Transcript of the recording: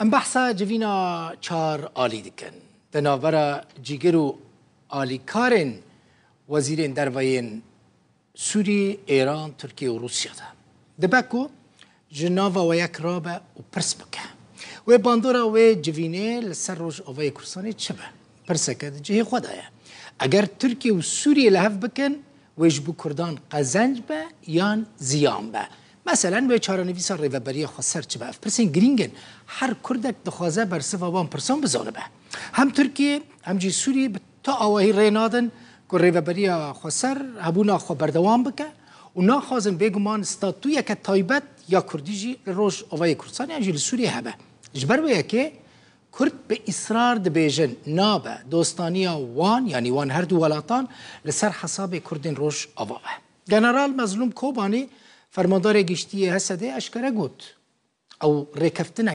ام بحثا جوینا چار آلی دکن دناورا جیگرو آلی کارن وزیرین دروین سوری، ایران، ترکیه و روسیه ده دبکو جناوا و یک رابه و پرس بکه و باندورا و جوینه لسر روش آوای کرسانی چه به پرسکه ده جهی خدایه اگر ترکیه و سوریه لحف بکن ویش بو کردان قزنج به یان زیان به مثلا به چارانویسا ریوبری خسر چه به پرسین گرینگن هر کردک دخوازه بر سفابان پرسان بزانه به هم ترکیه هم جی سوریه تا آواهی رینادن که ریوبری خسر هبونا خو بردوام بکه و ناخوازن بگمان استاتویه که تایبت یا کردیجی روش آوای کردستان یعنی سوریه هبه جبر ویا که کرد به اصرار دبیجن نابه دوستانیا وان یعنی وان هر دو ولاتان لسر حساب کردین روش آواه جنرال مظلوم کوبانی فرماندار گشتی حسده اشکره گوت او ریکفتن